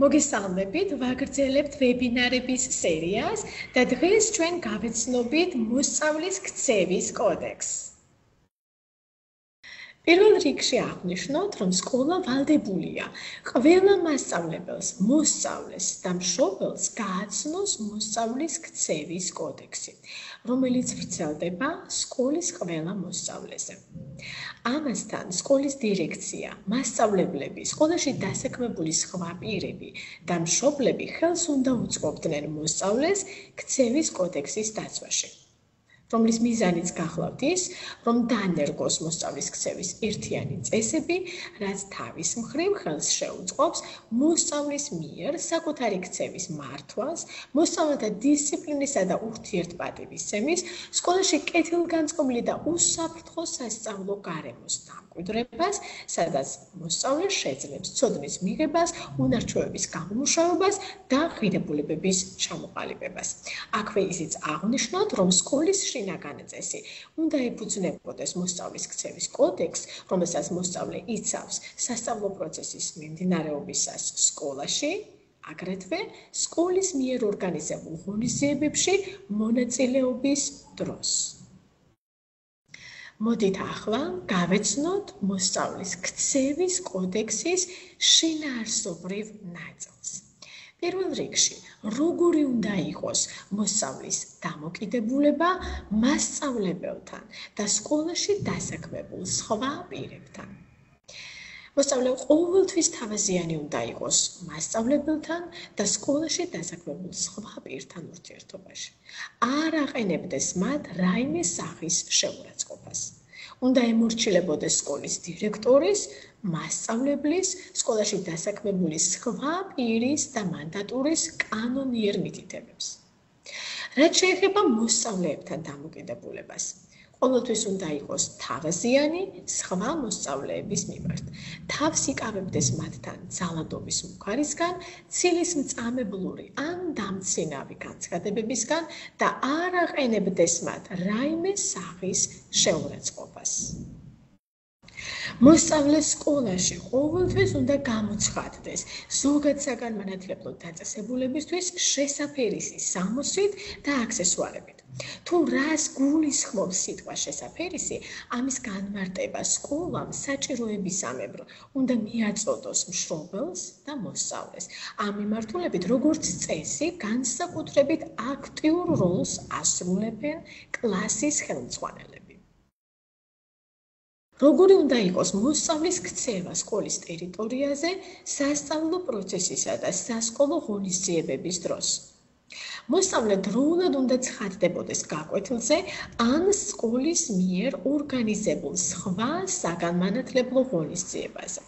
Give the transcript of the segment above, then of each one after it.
მოგესალმებით, ვაგრძელებთ ვებინარების სერიას და დღეს ჩვენ გავეცნობით მოსწავლის ქცევის კოდექსს. პირველ რიგში აღნიშნოთ, რომ სკოლა ვალდებულია ყველა მასწავლებელს, მოსწავლეს და მშობელს გააცნოს მოსწავლის ქცევის კოდექსი, რომელიც ვრცელდება სკოლის ყველა მოსწავლეზე. ამასთან სკოლის დირექცია, მასწავლებლები, სკოლაში დასაქმებული სხვა პირები და მშობლები ხელს უნდა უწყობდნენ მოსწავლეს ქცევის კოდექსის დაცვაში. რომლის მიზანიც გახლავთ ის, რომ დაანერგოს მოსწავლის ქცევის ერთიანი წესები, რაც თავის მხრივ ხელს შეუწყობს მოსწავლის მიერ საკუთარი ქცევის მართვას, მოსწავლეთა დისციპლინისა და ურთიერთპატივისცემის, სკოლაში კეთილგანწყობილი და უსაფრთხო სასწავლო გარემოს დამკვიდრებას, სადაც მოსწავლე შეძლებს ცოდნის მიღებას, უნარჩვევების გამომუშავებას და ღირებულებების ჩამოყალიბებას. აქვე ისიც აღნიშნოთ, რომ სკოლის შინაგანი წესი უნდა ეფუძნებოდეს მოსწავლის ქცევის კოდექსს, რომელსაც მოსწავლე იცავს სასწავლო პროცესის მიმდინარეობისას სკოლაში, აგრეთვე სკოლის მიერ ორგანიზებულ ღონისძიებებში მონაწილეობის დროს. მოდით ახლა გავეცნოთ მოსწავლის ქცევის კოდექსის შინაარსობრივ ნაწილს. პირველ რიგში, როგორი უნდა იყოს მოსწავლის დამოკიდებულება მასწავლებელთან და სკოლაში დასაქმებულ სხვა პირებთან. მოსწავლე ყოველთვის თავაზიანი უნდა იყოს მასწავლებელთან და სკოლაში დასაქმებულ სხვა პირთან ურთიერთობაში. არ აყენებდეს მათ რაიმე სახის შეურაცხყოფას. უნდა ემორჩილებოდეს სკოლის დირექტორის, მასწავლებლის, სკოლაში დასაქმებული სხვა პირის და მანდატურის კანონიერ მითითებებს. რაც შეეხება მოსწავლეებთან დამოკიდებულებას, ყოველთვის უნდა იყოს თავაზიანი სხვა მოსწავლეების მიმართ. თავს იკავებდეს მათთან ძალადობის მუქარისგან, ცილის მწამებლური ან დამცინავი განცხადებებისგან და არ აყენებდეს მათ რაიმე სახის შეურაცხყოფას. მოსწავლე სკოლაში ყოველთვის უნდა გამოცხადდეს ზოგად საგანმანათლებლო დაწესებულებისთვის შესაფერისი სამოსვით და აქსესუარებით. თუ რას გულისხმობს სიტყვა შესაფერისი, ამის განმარტება სკოლამ საჭიროებისამებრ უნდა მიაწოდოს მშობელს და მოსწავლეს. ამ მიმართულებით, როგორც წესი, განსაკუთრებით აქტიურ როლს ასრულებენ კლასის ხელმძღვანელები. როგორი უნდა იყოს მოსწავლის ქცევა სკოლის ტერიტორიაზე სასწავლო პროცესისა და სასკოლო ღონისძიებების დროს. მოსწავლე დროულად უნდა ცხადდებოდეს გაკვეთილზე ან სკოლის მიერ ორგანიზებულ სხვა საგანმანათლებლო ღონისძიებაზე.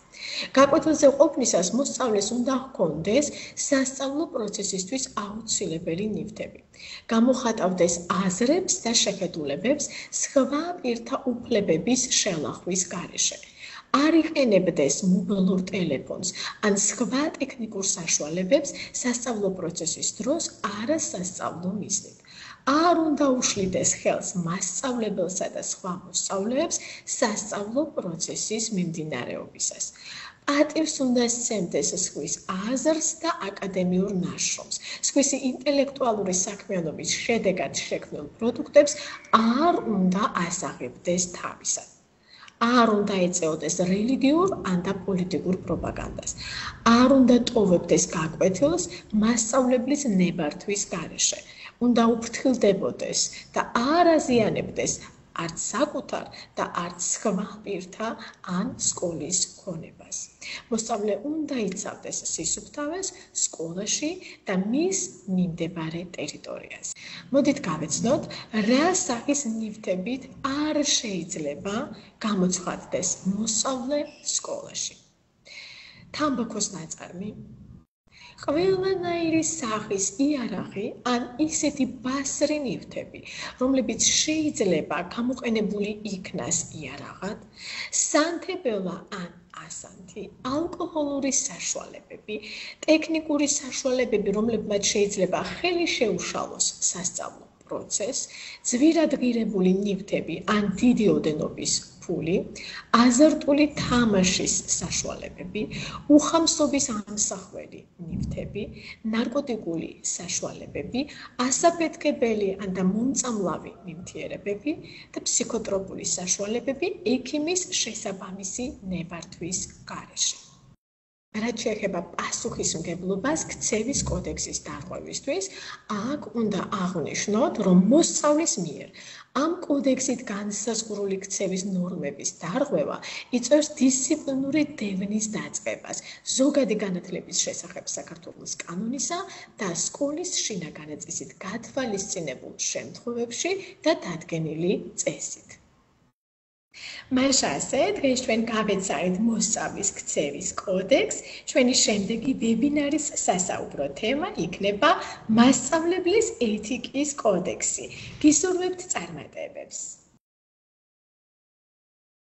გაკვეთილზე ყოფნისას მოსწავლეს უნდა ჰქონდეს სასწავლო პროცესისთვის აუცილებელი ნივთები. გამოხატავდეს აზრებს და შეხედულებებს სხვა პირთა უფლებების შელახვის გარეშე. არ იყენებდეს მობილურ ტელეფონს ან სხვა ტექნიკურ საშუალებებს სასწავლო პროცესის დროს არასასწავლო მიზნით. არ უნდა უშლიდეს ხელს მასწავლებელსა და სხვა მოსწავლეებს სასწავლო პროცესის მიმდინარეობისას. პატივს უნდა სცემდეს სხვის აზრს და აკადემიურ ნაშრომს. სხვისი ინტელექტუალური საქმიანობის შედეგად შექმნილ პროდუქტებს არ უნდა ასაღებდეს თავისად. არ უნდა ეწეოდეს რელიგიურ ან და პოლიტიკურ პროპაგანდას. არ უნდა ტოვებდეს გაკვეთილს მასწავლებლის ნებართვის გარეშე. უნდა უფრთხილდებოდეს და არ აზიანებდეს არც საკუთარ და არც სხვა პირთა ან სკოლის ქონებას. მოსწავლე უნდა იცავდეს სისუფთავეს სკოლაში და მის მიმდებარე ტერიტორიაზე. მოდით გავეცნოთ, რა სახის ნივთებით არ შეიძლება გამოცხადდეს მოსწავლე სკოლაში. თამბაქოს ნაწარმი, ყველანაირი სახის იარაღი ან ისეთი ბასრი ნივთები, რომლებიც შეიძლება გამოყენებული იქნას იარაღად, სანთებელა ან ასანთი, ალკოჰოლური საშუალებები, ტექნიკური საშუალებები, რომლებმაც შეიძლება ხელი შეუშალოს სასწავლო პროცესს, ძვირადღირებული ნივთები ან დიდი ოდენობის ფული, აზარტული თამაშის საშუალებები, უხამსობის ამსახველი ნივთები, ნარკოტიკული საშუალებები, ასაფეთქებელი და მომწამლავი ნივთიერებები და ფსიქოტროპული საშუალებები ექიმის შესაბამისი ნებართვის გარეშე. რაც შეეხება პასუხისმგებლობას ქცევის კოდექსის დარღვევისთვის, აქ უნდა აღვნიშნოთ, რომ მოსწავლის მიერ ამ კოდექსით განსაზღვრული ქცევის ნორმების დარღვევა იწვევს დისციპლინური დევნის დაწყებას ზოგადი განათლების შესახებ საქართველოს კანონისა და სკოლის შინაგანაწესით გათვალისწინებულ შემთხვევებში და დადგენილი წესით. მაშ ასე, დღეს ჩვენ გავეცადეთ მოსწავლის ქცევის კოდექს, ჩვენი შემდეგი ვებინარის სასაუბრო თემა იქნება მასწავლებლის ეთიკის კოდექსი. გისურვებთ წარმატებებს.